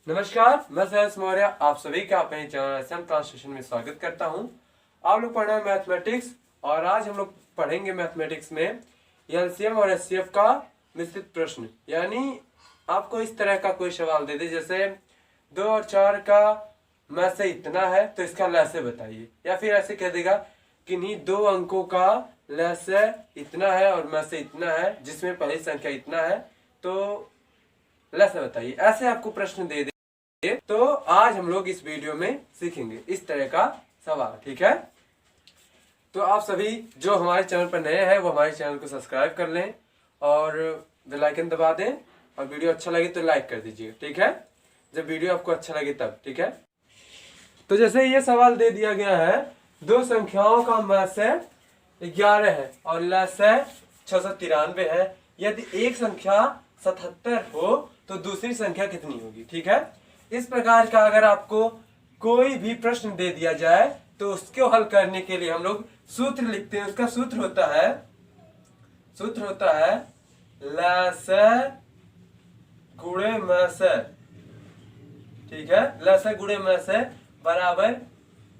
नमस्कार, मैं सहस मौर्य आप सभी का अपने चैनल एसएम ट्रांसलेशन में स्वागत करता हूं। आप लोग पढ़ रहे हैं मैथमेटिक्स और आज हम लोग पढ़ेंगे मैथमेटिक्स में एलसीएम और एचसीएफ का मिश्रित प्रश्न। यानी आपको इस तरह का कोई सवाल दे दे जैसे 2 और 4 का में से इतना है तो इसका लसागु बताइए, या फिर ऐसे कह देगा कि नहीं 2 अंकों का लसागु इतना है और में से इतना है जिसमें पहली संख्या इतना है तो लसागु बताइए। ऐसे आपको प्रश्न दे दे तो आज हम लोग इस वीडियो में सीखेंगे इस तरह का सवाल। ठीक है, तो आप सभी जो हमारे चैनल पर नए हैं वो हमारे चैनल को सब्सक्राइब कर लें और बेल आइकन दबा दें और वीडियो अच्छा लगे तो लाइक कर दीजिए। ठीक है, जब वीडियो आपको अच्छा लगे तब। ठीक है, तो जैसे ये सवाल दे दिया गया है, 2 संख्याओं का लसागु 11 है और लसागु 693 है। यदि एक संख्या 77 हो तो दूसरी संख्या कितनी होगी। ठीक है, इस प्रकार का अगर आपको कोई भी प्रश्न दे दिया जाए तो उसको हल करने के लिए हम लोग सूत्र लिखते हैं। उसका सूत्र होता है लसागु गुणे लसागु। ठीक है, लसागु गुणे लसागु बराबर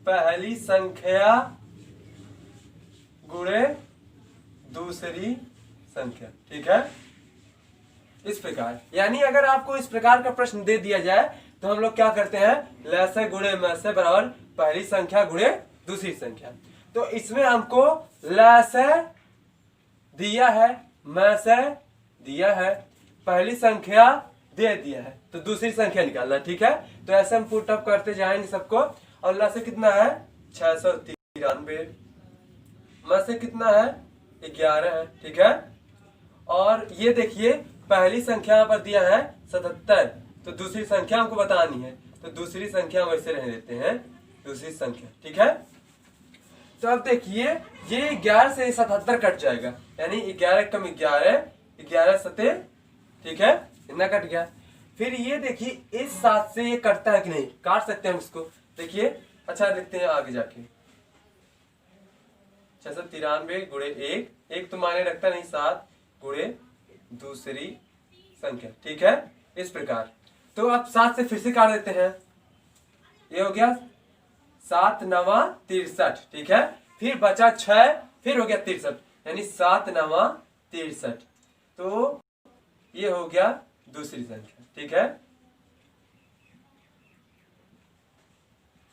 पहली संख्या गुणे दूसरी संख्या। ठीक है, इस प्रकार। यानी अगर आपको इस प्रकार का प्रश्न दे दिया जाए तो हम लोग क्या करते हैं, लसागु गुणे लसागु बराबर पहली संख्या गुणे दूसरी संख्या। तो इसमें हमको लसागु दिया है, लसागु दिया है, पहली संख्या दे दिया है तो दूसरी संख्या निकालना। ठीक है, तो ऐसे हम पुट अप करते जाएंगे सबको। और लसागु कितना है 693, लसागु कितना है 11 है। ठीक है, और ये देखिए पहली संख्या यहाँ पर दिया है 77 तो दूसरी संख्या हमको बतानी है तो दूसरी संख्या वैसे रहने देते हैं दूसरी संख्या। ठीक है, तो अब देखिए ये 11 से 77 कट जाएगा, यानी 11 कम 11, 11 सते। ठीक है, इतना कट गया। फिर ये देखिए इस 7 से ये कटता है कि नहीं, काट सकते हैं हम इसको। देखिए अच्छा लिखते हैं आगे जाके 693 गुणे 1 तो मायने रखता नहीं, 7 गुणे दूसरी संख्या। ठीक है, इस प्रकार। तो अब 7 से फिर से काट देते हैं, ये हो गया 7 9 63। ठीक है, फिर बचा 6, फिर हो गया 63, यानी 7 9 63। तो ये हो गया दूसरी संख्या। ठीक है,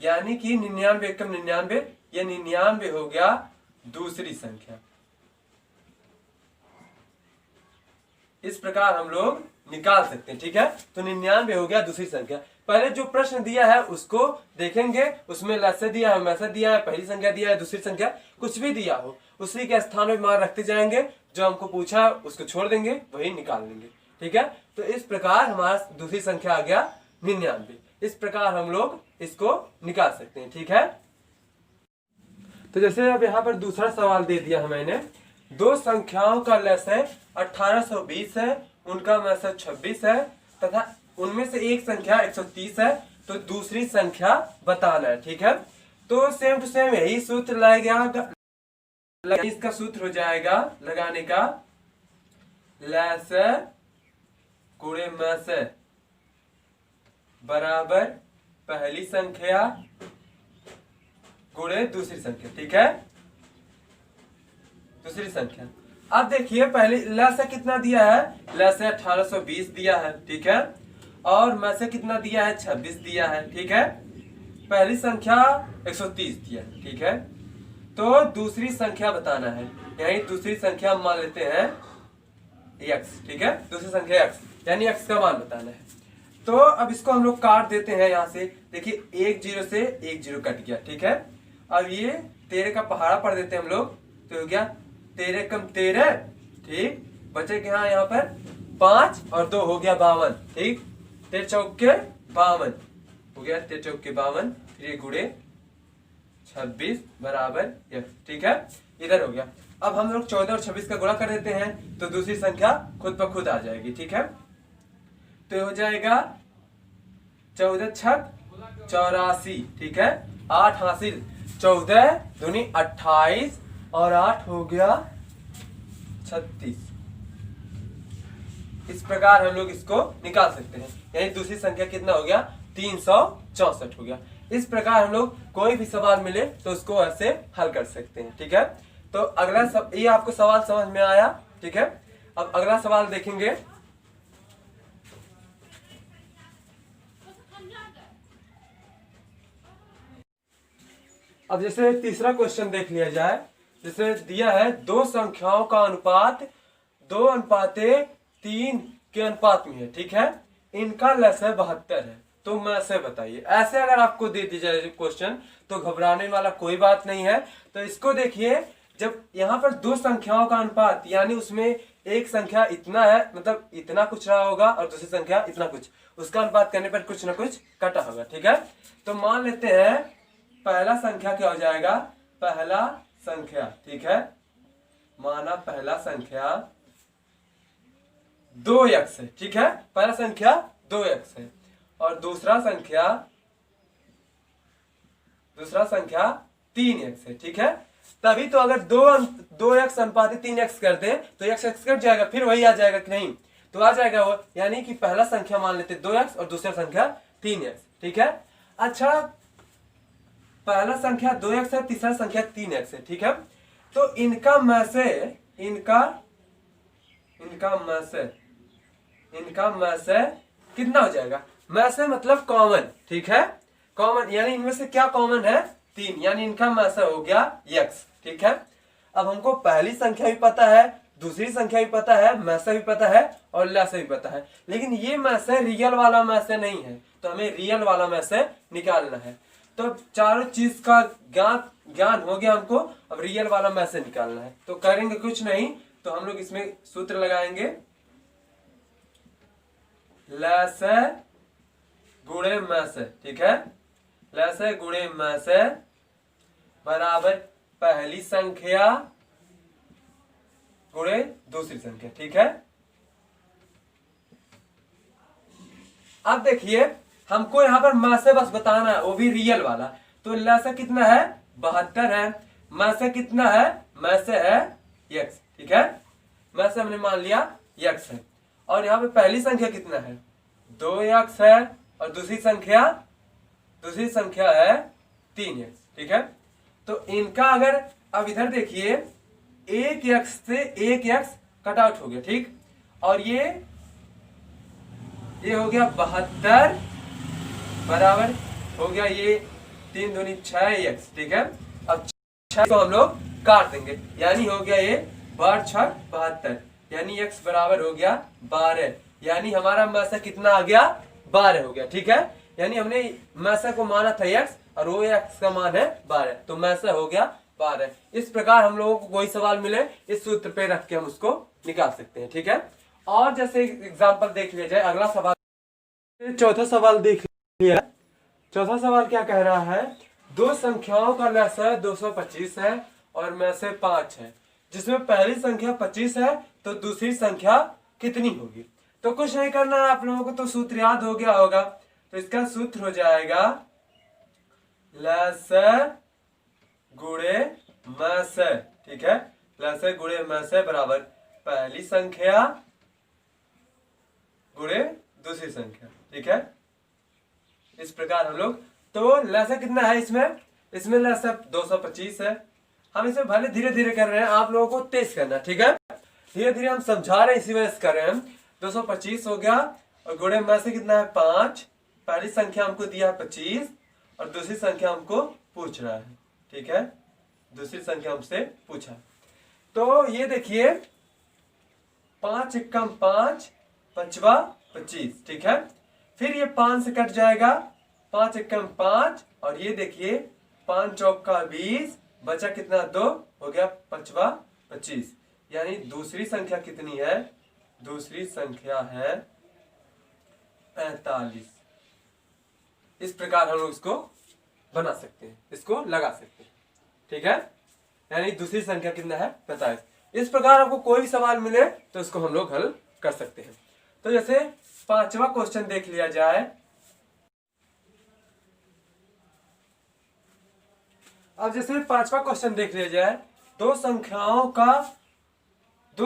यानी कि 99 कम 99, ये 99 हो गया दूसरी संख्या। इस प्रकार हम लोग निकाल सकते हैं। ठीक है, तो 99 हो गया दूसरी संख्या। पहले जो प्रश्न दिया है उसको देखेंगे, उसमें लसागु दिया है, लसागु दिया है, पहली संख्या दिया है, दूसरी संख्या, कुछ भी दिया हो उसी के स्थान में मान रखते जाएंगे। जो हमको पूछा उसको छोड़ देंगे, वही निकाल लेंगे। ठीक है, तो इस प्रकार हमारा दूसरी संख्या आ गया 99। इस प्रकार हम लोग इसको निकाल सकते हैं। ठीक है, तो जैसे अब यहाँ पर दूसरा सवाल दे दिया है मैंने, 2 संख्याओं का लसागु 1820 है, उनका लसागु 26 है तथा उनमें से एक संख्या 130 है तो दूसरी संख्या बताना है। ठीक है, तो सेम टू सेम यही सूत्र लगाएगा। इसका सूत्र हो जाएगा लगाने का लसागु गुणे लसागु बराबर पहली संख्या गुणे दूसरी संख्या। ठीक है, दूसरी संख्या। अब देखिए पहले लसागु कितना दिया है, लसागु 1820 दिया है। ठीक है, और लसागु कितना दिया है 26 दिया है। ठीक है, पहली संख्या 130 दिया है। ठीक है, तो दूसरी संख्या बताना है, यानी दूसरी संख्या मान लेते हैं x। ठीक है, दूसरी संख्या x, यानी x का मान बताना है। तो अब इसको हम लोग काट देते हैं। यहाँ से देखिए 1 0 से 1 0 कट गया। ठीक है, अब ये 13 का पहाड़ा पढ़ देते हैं हम लोग, तो हो गया 13 कम 13। ठीक, बचे के यहाँ पर 5 और 2 हो गया 52। ठीक, 13 चौके 52 हो गया, 13 चौके 52, फिर ये गुणे 26 बराबर x। ठीक है, इधर हो गया। अब हम लोग 14 और 26 का गुणा कर देते हैं तो दूसरी संख्या खुद ब खुद आ जाएगी। ठीक है, तो हो जाएगा 14 छक 84। ठीक है, 8 हासिल, 14 दूनी 28 और 8 हो गया 36। इस प्रकार हम लोग इसको निकाल सकते हैं। यानी दूसरी संख्या कितना हो गया, 364 हो गया। इस प्रकार हम लोग कोई भी सवाल मिले तो उसको ऐसे हल कर सकते हैं। ठीक है, तो अगला ये आपको सवाल समझ में आया। ठीक है, अब अगला सवाल देखेंगे। अब जैसे तीसरा क्वेश्चन देख लिया जाए। जैसे दिया है दो संख्याओं का अनुपात 2:3 के अनुपात में है। ठीक है, इनका लसागु 72 है, तो मैं से बताइए। ऐसे अगर आपको दे दी जाए क्वेश्चन तो घबराने वाला कोई बात नहीं है। तो इसको देखिए, जब यहाँ पर दो संख्याओं का अनुपात यानी उसमें एक संख्या इतना है, मतलब इतना कुछ रहा होगा और दूसरी संख्या इतना कुछ, उसका अनुपात करने पर कुछ ना कुछ कटा होगा। ठीक है, तो मान लेते हैं पहला संख्या क्या हो जाएगा, पहला संख्या। ठीक है, माना पहला संख्या 2x है। ठीक है, पहला संख्या 2x है और दूसरा संख्या 3x है। ठीक है, तभी तो अगर 2x अनुपात 3x कर दे तो x कट जाएगा, फिर वही आ जाएगा कि नहीं, तो आ जाएगा वो। यानी कि पहला संख्या मान लेते 2x और दूसरा संख्या 3x। ठीक है, अच्छा पहला संख्या 2x है, तीसरा संख्या 3x है। ठीक है, तो इनका में से कितना हो जाएगा, में से मतलब कॉमन। ठीक है, कॉमन यानी इनमें से क्या कॉमन है, 3, यानी इनका में से हो गया x। ठीक है, अब हमको पहली संख्या भी पता है, दूसरी संख्या भी पता है, में से भी पता है और लसागु भी पता है, लेकिन ये में से रियल वाला में से नहीं है, तो हमें रियल वाला में से निकालना है। तो चारों चीज का ज्ञान हो गया हमको, अब रियल वाला में से निकालना है। तो करेंगे कुछ नहीं, तो हम लोग इसमें सूत्र लगाएंगे, लसागु गुणे में से। ठीक है, लसागु गुणे में से बराबर पहली संख्या गुणे दूसरी संख्या। ठीक है, अब देखिए हमको यहाँ पर में से बस बताना है, वो भी रियल वाला। तो लसागु कितना है, 72 है, में से कितना है, में से है x। ठीक है, में से हमने मान लिया x है, और यहाँ पे पहली संख्या कितना है, 2x है, और दूसरी संख्या है 3x। ठीक है, तो इनका अगर अब इधर देखिए 1x से 1x कट आउट हो गया। ठीक, और ये हो गया 72 बराबर हो गया ये 3 दूनी 6x। ठीक है, अब 6 को हम लोग काट देंगे, यानी हो गया ये 12 6 72, यानी x बराबर हो गया 12, यानी हमारा में से कितना आ गया, 12 हो गया। ठीक है, यानी हमने में से को माना था x और वो x का मान है 12, तो में से हो गया 12। इस प्रकार हम लोगों को कोई सवाल मिले इस सूत्र पे रख के हम उसको निकाल सकते हैं। ठीक है, और जैसे एग्जांपल देख लिया जाए, अगला सवाल, चौथा सवाल देख लिया। चौथा सवाल क्या कह रहा है, दो संख्याओं का लसागु 225 है और में से 5 है, जिसमें पहली संख्या 25 है तो दूसरी संख्या कितनी होगी। तो कुछ नहीं करना है आप लोगों को, तो सूत्र याद हो गया होगा। तो इसका सूत्र हो जाएगा लसागु गुणे में से। ठीक है, लसागु गुणे में से बराबर पहली संख्या गुणे दूसरी संख्या। ठीक है, इस प्रकार हम लोग, तो लसागु कितना है इसमें लसागु 225 है। हम इसे भले धीरे धीरे कर रहे हैं, आप लोगों को तेज करना। ठीक है, धीरे धीरे हम समझा रहे हैं, इसी वजह से कर रहे हैं। 225 हो गया और गुणे में से कितना है 5, पहली संख्या हमको दिया है 25 और दूसरी संख्या हमको पूछ रहा है। ठीक है, दूसरी संख्या हमसे पूछा, तो ये देखिए 5 एकम 5, 5वां 25। ठीक है, फिर ये 5 से कट जाएगा, 5 एकम 5, और ये देखिए 5 चौका 20, बचा कितना 2, हो गया 5वां 25, यानी दूसरी संख्या कितनी है, दूसरी संख्या है 45। इस प्रकार हम लोग इसको बना सकते हैं, इसको लगा सकते हैं। ठीक है, यानी दूसरी संख्या कितना है 45। इस प्रकार आपको कोई भी सवाल मिले तो इसको हम लोग हल कर सकते हैं। तो जैसे 5वां क्वेश्चन देख लिया जाए। अब जैसे 5वां क्वेश्चन देख लिया जाए, दो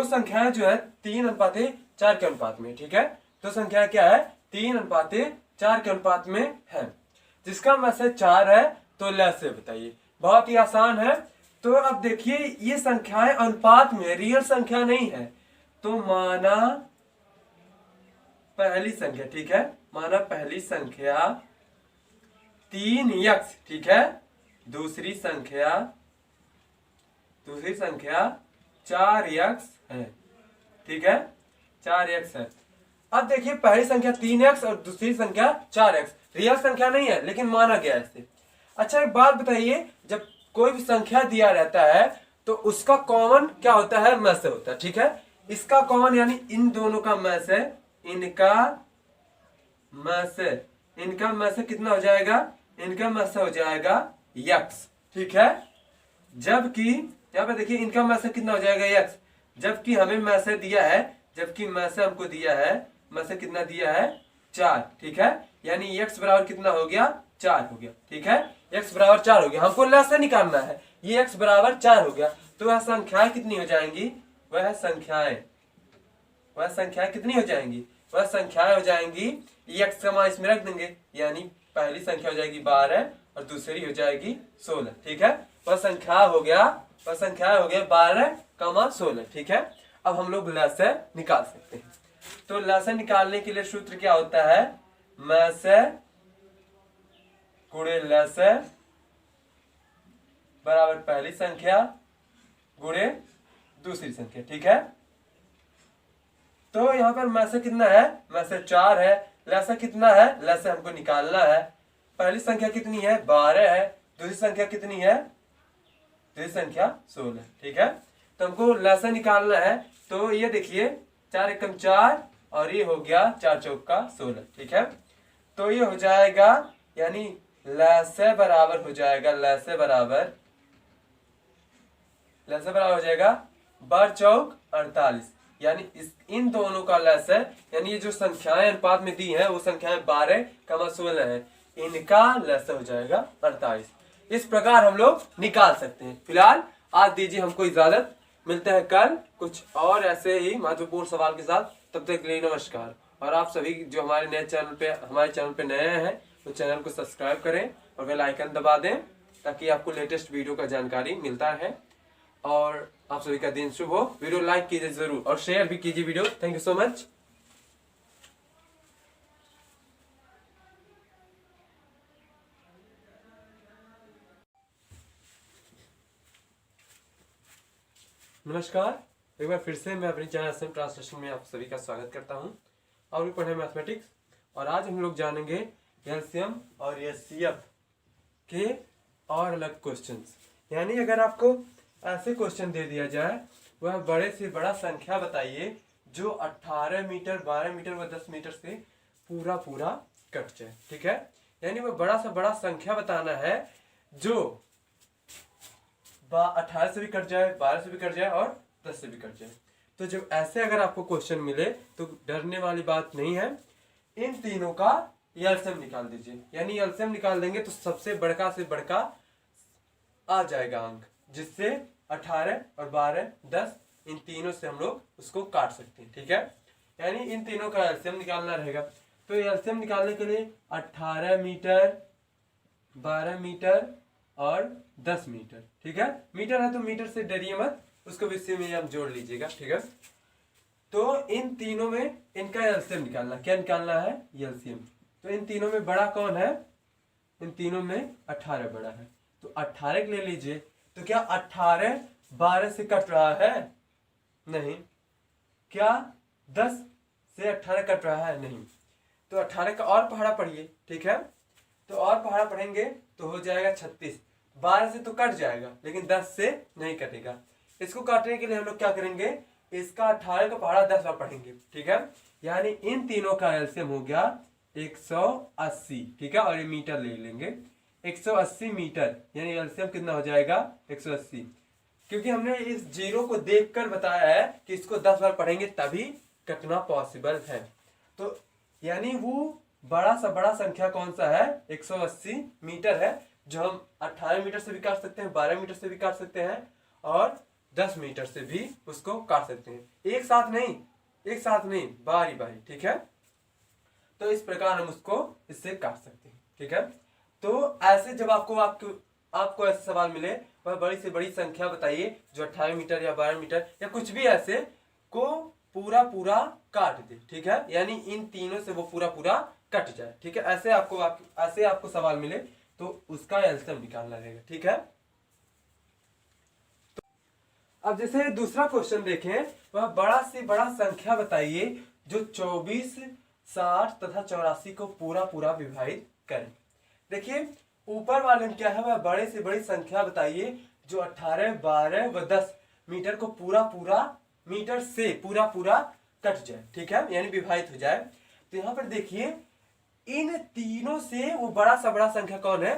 संख्याएं जो है 3 अनुपात 4 के अनुपात में, ठीक है। तो संख्या क्या है, 3:4 के अनुपात में है। जिसका मैसेज 4 है तो लैसे बताइए। बहुत ही आसान है। तो अब देखिए ये संख्याएं अनुपात में, रियल संख्या नहीं है। तो माना पहली संख्या, ठीक है, माना पहली संख्या 3x, ठीक है, दूसरी संख्या 4x है, ठीक है, 4x है। अब देखिए पहली संख्या 3x और दूसरी संख्या 4x रियल संख्या नहीं है लेकिन माना गया है। अच्छा एक बात बताइए, जब कोई भी संख्या दिया रहता है तो उसका कॉमन क्या होता है, में से होता है, ठीक है। इसका कॉमन यानी इन दोनों का में से, इनका में से कितना हो जाएगा, इनका में से हो जाएगा x, ठीक है। जबकि यहाँ पे देखिए इनका में से कितना हो जाएगा x, जबकि हमें में से दिया है, जबकि में से हमको दिया है, में से कितना दिया है 4, ठीक है। यानी x बराबर कितना हो गया, 4 हो गया, ठीक है। x बराबर 4 हो गया, हमको लैसे निकालना है। ये x बराबर 4 हो गया तो वह संख्याएं कितनी हो जाएंगी, वह संख्याएं कितनी हो जाएंगी, वह संख्याएं हो जाएंगी, x का मान इसमें रख देंगे, यानी पहली संख्या हो जाएगी 12 और दूसरी हो जाएगी 16, ठीक है। वह संख्या हो गया 12 का 16, ठीक है। अब हम लोग लैसे निकाल सकते हैं। तो लैसे निकालने के लिए सूत्र क्या होता है, में से गुणे लैसे बराबर पहली संख्या गुणे दूसरी संख्या, ठीक है। तो यहाँ पर में से कितना है, में से 4 है, लैसे कितना है, लैसे हमको निकालना है। पहली संख्या कितनी है, 12 है, दूसरी संख्या कितनी है, दूसरी संख्या 16, ठीक है। तो हमको लैसे निकालना है। तो ये देखिए 4 एकम 4 और ये हो गया 4 चौका 16, ठीक है। तो ये हो जाएगा, यानी लैसे बराबर हो जाएगा, लैसे बराबर हो जाएगा 12 चौक 48, यानी इन दोनों का लैसे, यानी ये जो संख्याएं अनुपात में दी हैं वो संख्याएं 12 का 16 है, इनका लैसे हो जाएगा 48। इस प्रकार हम लोग निकाल सकते हैं। फिलहाल आज दीजिए हमको इजाजत, मिलते हैं कल कुछ और ऐसे ही महत्वपूर्ण सवाल के साथ। तब तक के लिए नमस्कार। और आप सभी जो हमारे चैनल पे नए हैं तो चैनल को सब्सक्राइब करें और बेल आइकन दबा दें ताकि आपको लेटेस्ट वीडियो का जानकारी मिलता है। और आप सभी का दिन शुभ हो। वीडियो लाइक कीजिए जरूर और शेयर भी कीजिए video. Thank you so much. नमस्कार, एक बार फिर से मैं अपने चैनल एसएम ट्रांसलेशन में आप सभी का स्वागत करता हूं। और भी पढ़े मैथमेटिक्स, और आज हम लोग जानेंगे एलसीएम और एचसीएफ के और अलग क्वेश्चंस। यानी अगर आपको ऐसे क्वेश्चन दे दिया जाए, वह बड़े से बड़ा संख्या बताइए जो 18 मीटर, 12 मीटर व 10 मीटर से पूरा कट जाए, ठीक है। यानी वह बड़ा से बड़ा संख्या बताना है जो 18 से भी कट जाए, 12 से भी कट जाए और 10 से भी कट जाए। तो जब ऐसे अगर आपको क्वेश्चन मिले तो डरने वाली बात नहीं है। इन तीनों का एलसीएम निकाल दीजिए। यानी एलसीएम निकाल देंगे तो सबसे बड़का से बड़का आ जाएगा अंक, जिससे 18 और 12, 10 इन तीनों से हम लोग उसको काट सकते हैं, ठीक है। यानी इन तीनों का एलसीएम निकालना रहेगा। तो एलसीएम निकालने के लिए 18 मीटर, 12 मीटर और 10 मीटर, ठीक है। मीटर है तो मीटर से डरिए मत, उसको भी में आप जोड़ लीजिएगा, ठीक है। तो इन तीनों में इनका एलसीएम निकालना, क्या निकालना है, एलसीएम। तो इन तीनों में बड़ा कौन है, इन तीनों में 18 बड़ा है, तो 18 ले लीजिए। तो क्या 18 12 से कट रहा है, नहीं। क्या 10 से 18 कट रहा है, नहीं। तो 18 का और पहाड़ा पढ़िए, ठीक है। तो और पहाड़ा पढ़ेंगे तो हो जाएगा 36। 12 से तो कट जाएगा लेकिन 10 से नहीं कटेगा। इसको काटने के लिए हम लोग क्या करेंगे, इसका 18 का पहाड़ा 10 बार पढ़ेंगे, ठीक है। यानी इन तीनों का एलसीएम हो गया 180, ठीक है। और ये मीटर ले लेंगे, 180 मीटर, यानी एलसीएम कितना हो जाएगा 180। क्योंकि हमने इस जीरो को देखकर बताया है कि इसको 10 बार पढ़ेंगे तभी कटना पॉसिबल है। तो यानी वो बड़ा सा बड़ा संख्या कौन सा है, 180 मीटर है, जो हम 18 मीटर से भी काट सकते हैं, 12 मीटर से भी काट सकते हैं और 10 मीटर से भी उसको काट सकते हैं। एक साथ नहीं, एक साथ नहीं, बारी बारी, ठीक है। तो इस प्रकार हम उसको इससे काट सकते हैं, ठीक है। तो ऐसे जब आपको ऐसा सवाल मिले, वह बड़ी से बड़ी संख्या बताइए जो 18 मीटर या 12 मीटर या कुछ भी ऐसे को पूरा पूरा काट दे, ठीक है, यानी इन तीनों से वो पूरा पूरा कट जाए, ठीक है। ऐसे आपको सवाल मिले तो उसका एलसीएम निकालना रहेगा, ठीक है। तो अब जैसे दूसरा क्वेश्चन देखें, वह बड़ा से बड़ा संख्या बताइए जो 24, 60 तथा 84 को पूरा पूरा विभाजित करें। देखिए ऊपर वाले में क्या है, वह बड़े से बड़ी संख्या बताइए जो 18, 12 व 10 मीटर को पूरा पूरा मीटर से पूरा पूरा कट जाए, ठीक है, यानी विभाजित हो जाए। तो यहाँ पर देखिए इन तीनों से वो बड़ा सा बड़ा संख्या कौन है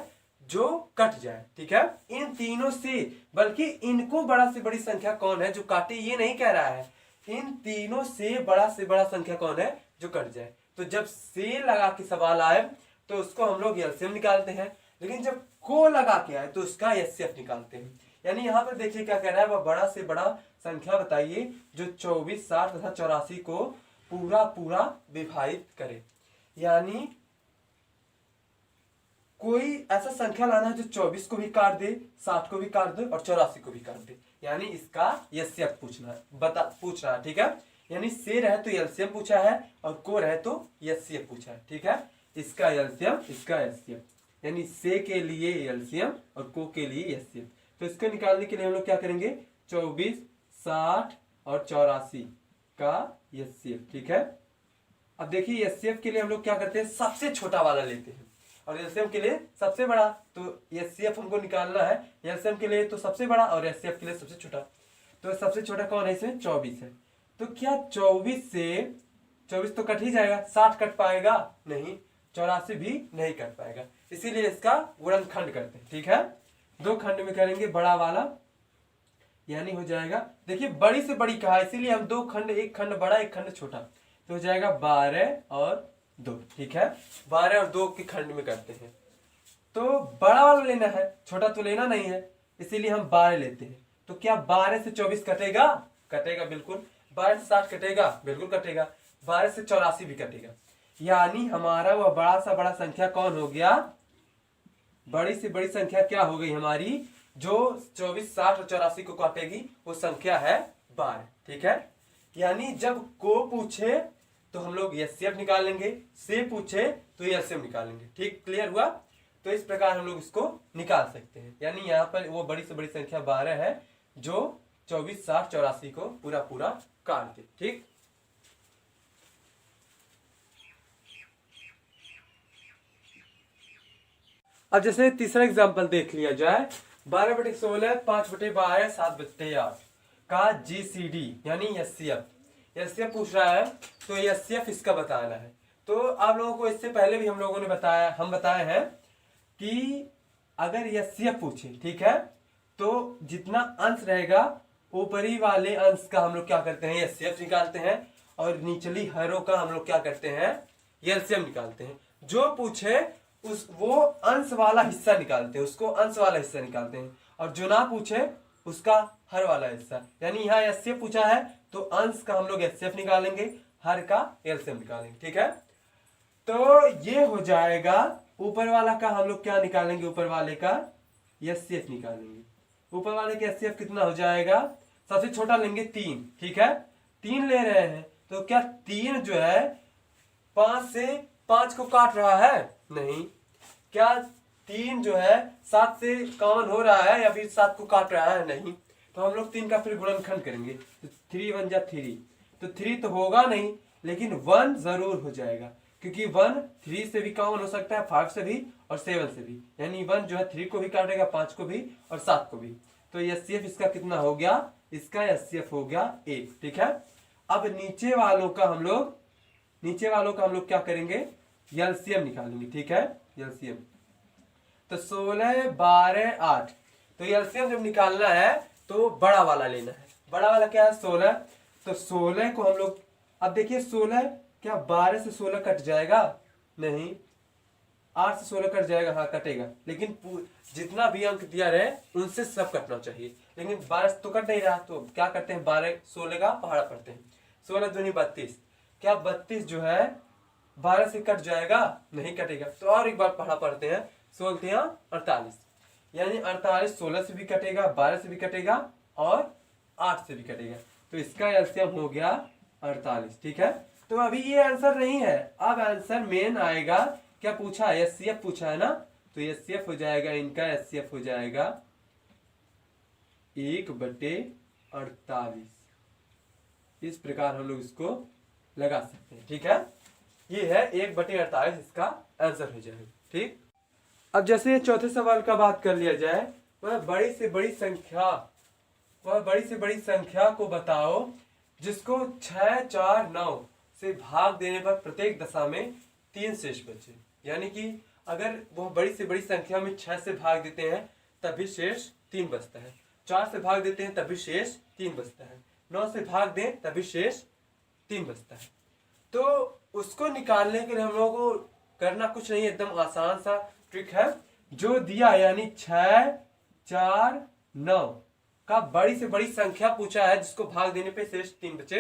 जो कट जाए, ठीक है। इन तीनों से, बल्कि इनको बड़ा से बड़ी संख्या कौन है जो काटे, ये नहीं कह रहा है, इन तीनों से बड़ा संख्या कौन है जो कट जाए। तो जब से लगा के सवाल आए तो उसको हम लोग एलसीएम निकालते हैं, लेकिन जब को लगा के आए तो उसका एचसीएफ निकालते हैं। यानी यहाँ पर देखिए क्या कह रहा है, वह बड़ा से बड़ा संख्या बताइए जो 24, 60 तथा 84 को पूरा पूरा विभाजित करे। यानी कोई ऐसा संख्या लाना है जो 24 को भी काट दे, 60 को भी काट दे और 84 को भी काट दे, यानी इसका एचसीएफ पूछ रहा है, ठीक है। यानी से रहे तो एलसीएम पूछा है और को रहे तो एचसीएफ पूछा है, ठीक है। इसका एलसीएम, इसका एचसीएफ, यानी से के लिए एलसीएम और को के लिए एचसीएफ। तो इसको निकालने के लिए हम लोग क्या करेंगे, 24, 60 और 84 का एचसीएफ, ठीक है। अब देखिए एचसीएफ के लिए हम लोग क्या करते हैं, सबसे छोटा वाला लेते हैं और एलसीएम के लिए सबसे बड़ा। तो एचसीएफ हमको निकालना है एलसीएम के लिए तो सबसे बड़ा और एचसीएफ के लिए सबसे छोटा। तो सबसे छोटा कौन है इसमें, 24 है। तो क्या 24 से 24 तो कट ही जाएगा, 60 कट पाएगा नहीं, 84 भी नहीं कट पाएगा, इसीलिए इसका गुणनखंड करते हैं, ठीक है। दो खंड में करेंगे बड़ा वाला, यानी हो जाएगा, देखिए बड़ी से बड़ी कहा इसीलिए हम दो खंड, एक खंड बड़ा एक खंड छोटा, तो हो जाएगा 12 और 2, ठीक है। 12 और 2 के खंड में करते हैं। तो बड़ा वाला लेना है, छोटा तो लेना नहीं है, इसीलिए हम 12 लेते हैं। तो क्या 12 से 24 कटेगा, कटेगा बिल्कुल। 12 से 60 कटेगा, बिल्कुल कटेगा। 12 से 84 भी कटेगा, यानी हमारा वह बड़ा सा बड़ा संख्या कौन हो गया, बड़ी से बड़ी संख्या क्या हो गई हमारी, जो 24, 60 और 84 को काटेगी वो संख्या है 12, ठीक है। यानी जब को पूछे तो हम लोग एचसीएफ निकालेंगे, से पूछे तो एलसीएम निकालेंगे, ठीक, क्लियर हुआ। तो इस प्रकार हम लोग इसको निकाल सकते हैं। यानी यहाँ पर वो बड़ी से बड़ी संख्या 12 है जो 24, 60, 84 को पूरा पूरा काट दे, ठीक। अब जैसे तीसरा एग्जांपल देख लिया जाए, 12/16, 5/12, 7/8 का जीसीडी यानी एचसीएफ पूछ रहा है। तो एचसीएफ इसका बताना है। तो आप लोगों को इससे पहले भी हम लोगों ने बताए हैं कि अगर एचसीएफ पूछे, ठीक है, तो जितना अंश रहेगा ऊपरी वाले अंश का हम लोग क्या करते हैं, एचसीएफ निकालते हैं, और निचली हरों का हम लोग क्या करते हैं, एलसीएम निकालते हैं। जो पूछे वो अंश वाला हिस्सा निकालते हैं, उसको अंश वाला हिस्सा निकालते हैं, और जो ना पूछे उसका हर वाला हिस्सा। यानी यहाँ एचसीएफ पूछा है तो अंश का हम लोग एचसीएफ निकालेंगे, हर का एलसीएम निकालेंगे, ठीक है। तो ये हो जाएगा, ऊपर वाला का हम लोग क्या निकालेंगे, ऊपर वाले का एचसीएफ निकालेंगे। ऊपर वाले का एचसीएफ कितना हो जाएगा, सबसे छोटा लेंगे 3, ठीक है, 3 ले रहे हैं। तो क्या 3 जो है 5 से 5 को काट रहा है, नहीं। क्या 3 जो है 7 से कॉमन हो रहा है या फिर 7 को काट रहा है, नहीं। तो हम लोग 3 का फिर गुणनखंड करेंगे, तो 3 1 जा 3, तो 3 तो होगा नहीं, लेकिन 1 जरूर हो जाएगा, क्योंकि 1 3 से भी कॉमन हो सकता है, 5 से भी और 7 से भी। यानी 1 जो है 3 को भी काटेगा, 5 को भी और 7 को भी। तो एचसीएफ इसका कितना हो गया, इसका एचसीएफ हो गया 1, ठीक है। अब नीचे वालों का हम लोग क्या करेंगे, एलसीएम निकालेंगे, ठीक है, एलसीएम। तो 16, 12, 8, तो एलसीएम जब निकालना है तो बड़ा वाला लेना है। बड़ा वाला क्या है, 16। तो 16 को हम लोग, अब देखिए 16 क्या 12 से 16 कट जाएगा, नहीं। 8 से 16 कट जाएगा, हाँ कटेगा, लेकिन जितना भी अंक दिया रहे उनसे सब कटना चाहिए, लेकिन 12 तो कट नहीं रहा। तो क्या करते हैं, 12 16 का पहाड़ा पढ़ते हैं। 16 दूनी 32। क्या 32 जो है 12 से कट जाएगा? नहीं कटेगा। तो और एक बार पढ़ते हैं। 16 48, यानी 48 16 से भी कटेगा, 12 से भी कटेगा और 8 से भी कटेगा। तो इसका एलसीएम हो गया 48। ठीक है, तो अभी ये आंसर नहीं है, अब आंसर मेन आएगा। क्या पूछा है? एचसीएफ पूछा है ना, तो एचसीएफ हो जाएगा, इनका एचसीएफ हो जाएगा 1/48। इस प्रकार हम लोग इसको लगा सकते हैं। ठीक है, ये है 1/48, इसका आंसर हो जाएगा। ठीक, अब जैसे चौथे सवाल का बात कर लिया जाए, वह बड़ी से बड़ी संख्या को बताओ जिसको 6, 4, 9 से भाग देने पर प्रत्येक दशा में 3 शेष बचे। यानी कि अगर वह बड़ी से बड़ी संख्या में 6 से भाग देते हैं तभी शेष 3 बचता है, 4 से भाग देते हैं तभी शेष 3 बचता है, 9 से भाग दें तभी शेष 3 बचता है। तो उसको निकालने के लिए हम लोगों को करना कुछ नहीं, एकदम आसान सा ट्रिक है। जो दिया यानी 6, 4, 9 का बड़ी से बड़ी संख्या पूछा है जिसको भाग देने पे शेष 3 बचे,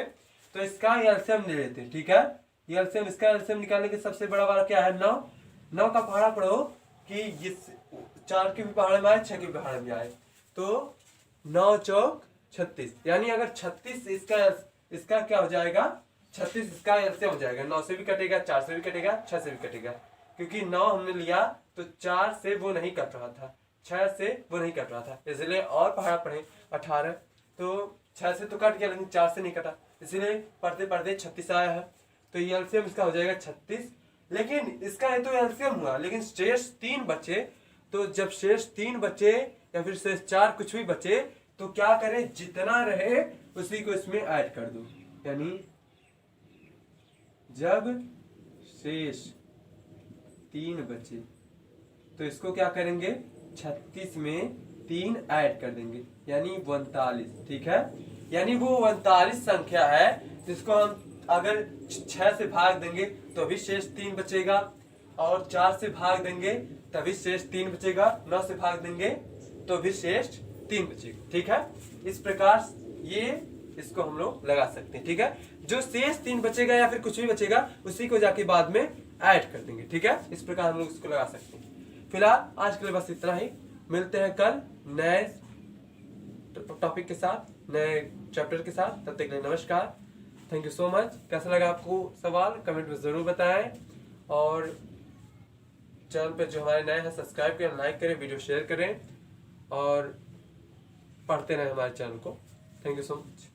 तो इसका एलसीएम ले लेते हैं। ठीक है, एलसीएम, इसका एलसीएम निकालने के सबसे बड़ा वाला क्या है? 9। 9 का पहाड़ा पढ़ो कि इस 4 के भी पहाड़े में आए, 6 के भी पहाड़े में आए, तो 9 चौक 36, यानी अगर 36 इसका क्या हो जाएगा? 36 इसका एलसीएम हो जाएगा। 9 से भी कटेगा, 4 से भी कटेगा, 6 से भी कटेगा, क्योंकि 9 हमने लिया तो 4 से वो नहीं कट रहा था, 6 से वो नहीं कट रहा था, इसलिए और पहाड़ा पढ़े 18, तो 6 से तो कट गया लेकिन 4 से नहीं कटा, इसलिए पढ़ते पढ़ते 36 आया है। तो ये एलसीएम इसका हो जाएगा 36। लेकिन इसका है तो एलसीएम हुआ, लेकिन शेष 3 बचे। तो जब शेष 3 बचे या फिर शेष 4 कुछ भी बचे तो क्या करें? जितना रहे उसी को इसमें ऐड कर दो। यानी जब शेष 3 बचे तो इसको क्या करेंगे? 36 में 3 ऐड कर देंगे, यानी 39। ठीक है, यानी वो 39 संख्या है जिसको हम अगर 6 से भाग देंगे तो भी शेष 3 बचेगा, और 4 से भाग देंगे तभी शेष 3 बचेगा, 9 से भाग देंगे तो भी शेष 3 बचेगा। ठीक है, इस प्रकार ये इसको हम लोग लगा सकते हैं। ठीक है, जो शेष 3 बचेगा या फिर कुछ भी बचेगा उसी को जाके बाद में ऐड कर देंगे। ठीक है, इस प्रकार हम लोग इसको लगा सकते हैं। फिलहाल आज के लिए बस इतना ही, मिलते हैं कल नए टॉपिक के साथ, नए चैप्टर के साथ। तब तक के लिए नमस्कार, थैंक यू सो मच। कैसा लगा आपको सवाल कमेंट में ज़रूर बताएं, और चैनल पे जो हमारे नए हैं सब्सक्राइब करें, लाइक करें, वीडियो शेयर करें और पढ़ते रहें हमारे चैनल को। Thank you so much.